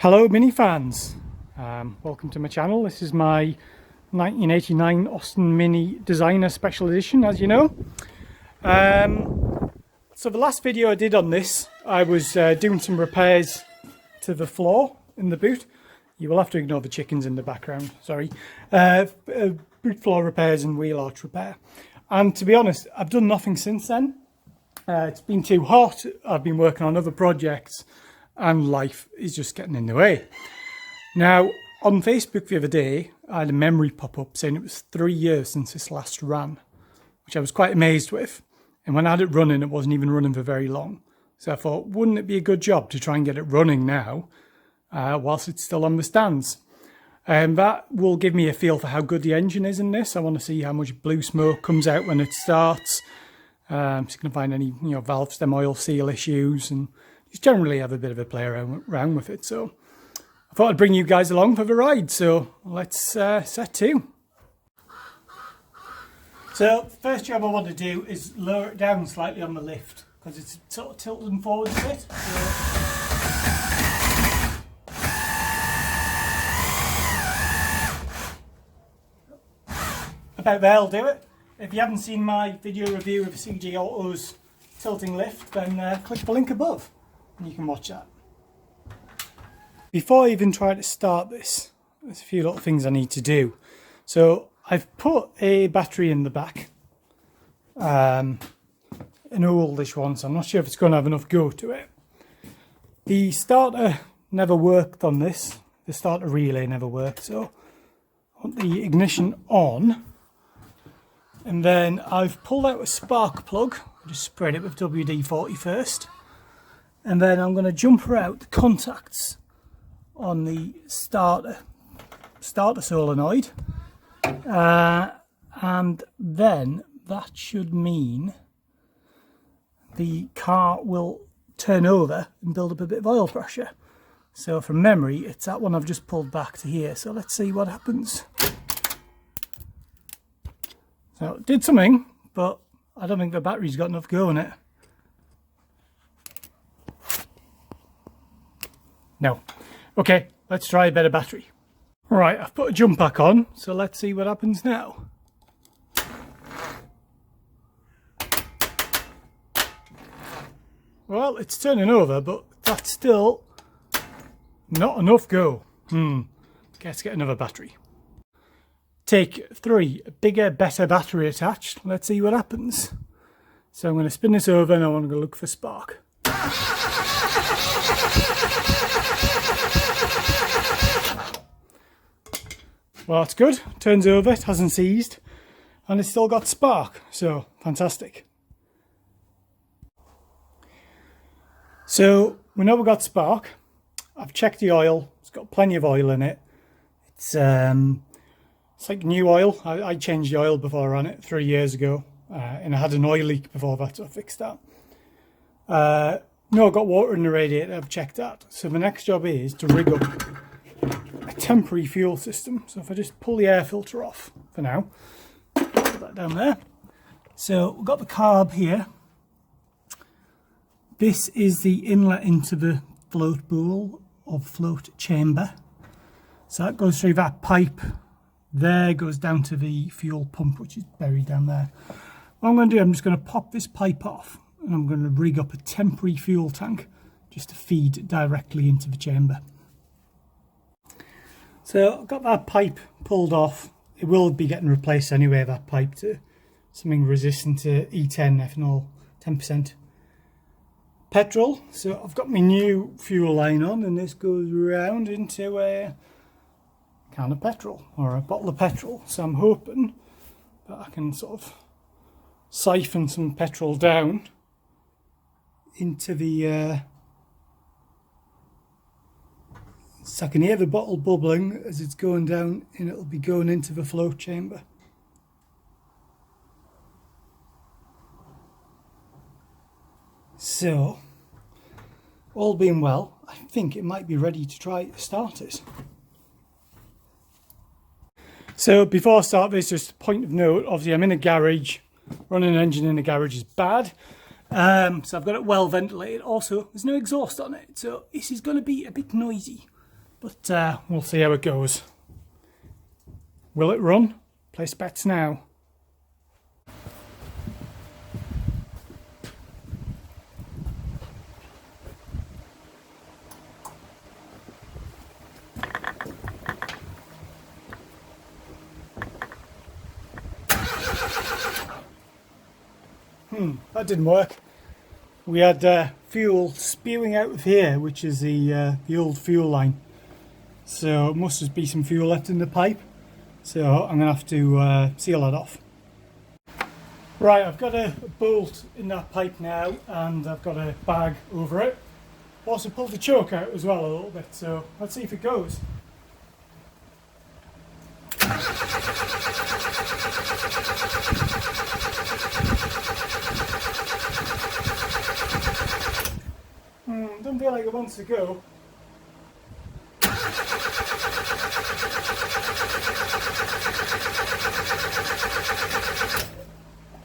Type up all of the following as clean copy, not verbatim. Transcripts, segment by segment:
Hello Mini fans, welcome to my channel. This is my 1989 Austin Mini Designer Special Edition, as you know. So the last video I did on this, I was doing some repairs to the floor in the boot. You will have to ignore the chickens in the background, sorry. Boot floor repairs and wheel arch repair. And to be honest, I've done nothing since then. It's been too hot, I've been working on other projects, and life is just getting in the way. Now, on Facebook the other day, I had a memory pop up saying it was 3 years since this last ran, which I was quite amazed with. And when I had it running, it wasn't even running for very long. So I thought, wouldn't it be a good job to try and get it running now, whilst it's still on the stands? And that will give me a feel for how good the engine is in this. I want to see how much blue smoke comes out when it starts. Just going to find any, valve stem oil seal issues, and just generally have a bit of a play around with it. So I thought I'd bring you guys along for the ride. So let's set to. So the first job I want to do is lower it down slightly on the lift, because it's sort of tilting forwards a bit. So about there'll do it. If you haven't seen my video review of the CG Auto's tilting lift, then click the link above and you can watch that. Before I even try to start this, there's a few little things I need to do. So I've put a battery in the back, an oldish one, so I'm not sure if it's going to have enough go to it. The starter never worked on this, the starter relay never worked, so I want the ignition on. And then I've pulled out a spark plug, just sprayed it with WD-40 first. And then I'm going to jumper out the contacts on the starter solenoid. And then that should mean the car will turn over and build up a bit of oil pressure. So from memory, it's that one I've just pulled back to here. So let's see what happens. So it did something, but I don't think the battery's got enough go in it. No. Okay, let's try a better battery. Alright, I've put a jump pack on, so let's see what happens now. Well, it's turning over, but that's still not enough go. Let's get another battery. Take 3, bigger, better battery attached. Let's see what happens. So I'm going to spin this over and I want to go look for spark. Well, that's good. Turns over, it hasn't seized, and it's still got spark. So, fantastic. So, we know we've got spark. I've checked the oil. It's got plenty of oil in it. It's like new oil. I changed the oil before I ran it 3 years ago, and I had an oil leak before that, so I fixed that. No, I've got water in the radiator, I've checked that. So the next job is to rig up a temporary fuel system. So if I just pull the air filter off for now, put that down there. So we've got the carb here. This is the inlet into the float bowl or float chamber. So that goes through that pipe. There goes down to the fuel pump, which is buried down there. What I'm going to do, I'm just going to pop this pipe off and I'm going to rig up a temporary fuel tank just to feed directly into the chamber. So I've got that pipe pulled off. It will be getting replaced anyway, that pipe, to something resistant to E10 ethanol, 10% petrol. So I've got my new fuel line on, and this goes around into a can of petrol or a bottle of petrol. So I'm hoping that I can sort of siphon some petrol down into the so I can hear the bottle bubbling as it's going down, and it'll be going into the float chamber. So all being well, I think it might be ready to try to start it. So before I start this, just a point of note, obviously I'm in a garage. Running an engine in a garage is bad. So I've got it well ventilated. Also, there's no exhaust on it, so this is going to be a bit noisy. but we'll see how it goes. Will it run? Place bets now. That didn't work. We had fuel spewing out of here, which is the old fuel line. So it must just be some fuel left in the pipe. So I'm going to have to seal that off. Right, I've got a bolt in that pipe now, and I've got a bag over it. Also pulled the choke out as well a little bit, so let's see if it goes. Doesn't feel like it wants to go.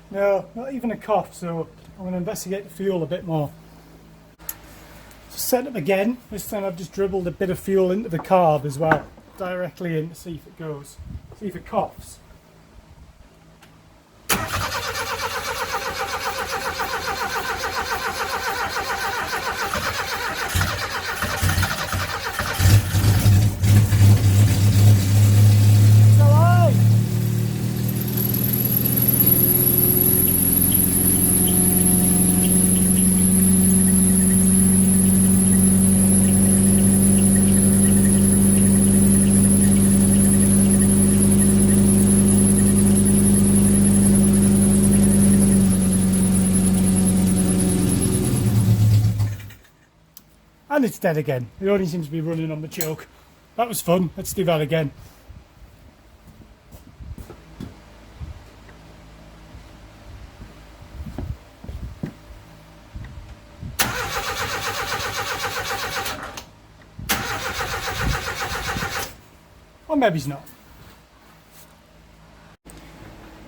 No, not even a cough, so I'm going to investigate the fuel a bit more. Set up again. This time I've just dribbled a bit of fuel into the carb as well, directly in to see if it goes, see if it coughs. And it's dead again. It only seems to be running on the choke. That was fun. Let's do that again. Or maybe it's not.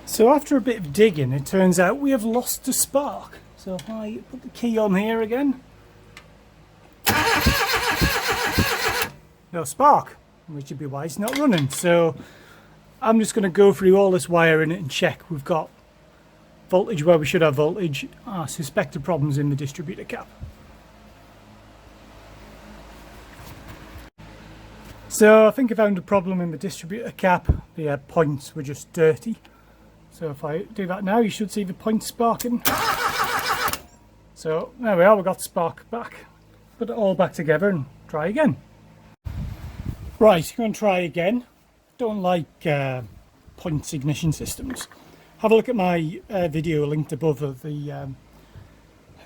So after a bit of digging, it turns out we have lost the spark. So if I put the key on here again, no spark, which would be why it's not running. So I'm just going to go through all this wiring and check we've got voltage where we should have voltage. I suspect the problem's in the distributor cap. So I think I found a problem in the distributor cap. The points were just dirty. So if I do that now, you should see the points sparking. So there we are, we got spark back. Put it all back together and try again. Right, going to try again. Don't like points ignition systems. Have a look at my video linked above of the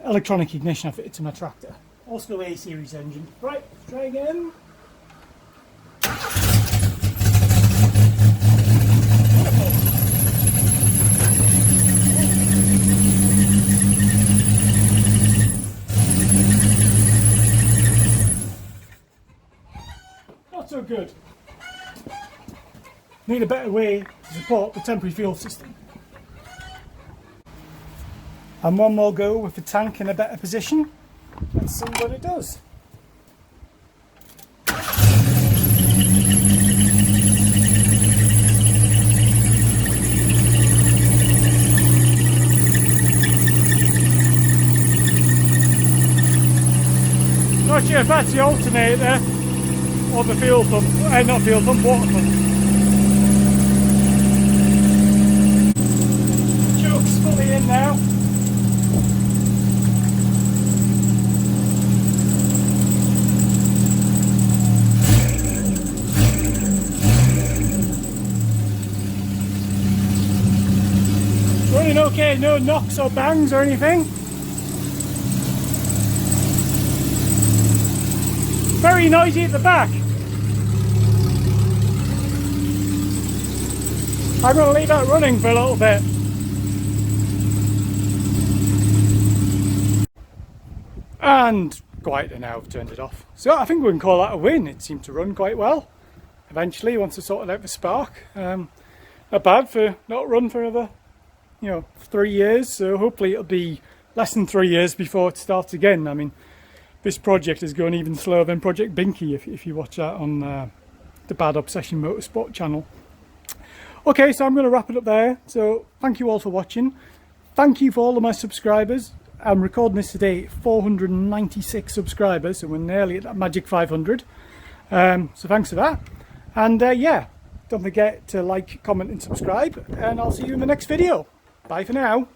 electronic ignition I fitted to my tractor. Also A-series engine. Right, let's try again. Not so good. Need a better way to support the temporary fuel system. And one more go with the tank in a better position. Let's see what it does. Not sure if that's the alternator or the fuel pump, not fuel pump, water pump. Choke's fully in now. Running okay, no knocks or bangs or anything. Very noisy at the back. I'm going to leave that running for a little bit. And quieter now, I've turned it off. So I think we can call that a win. It seemed to run quite well. Eventually, once I sorted out the spark. Not bad for not run for another, 3 years. So hopefully it'll be less than 3 years before it starts again. I mean, this project is going even slower than Project Binky if you watch that on the Bad Obsession Motorsport channel. Okay, so I'm going to wrap it up there. So thank you all for watching. Thank you for all of my subscribers. I'm recording this today at 496 subscribers, so we're nearly at that magic 500. So thanks for that. And yeah, don't forget to like, comment and subscribe, and I'll see you in the next video. Bye for now.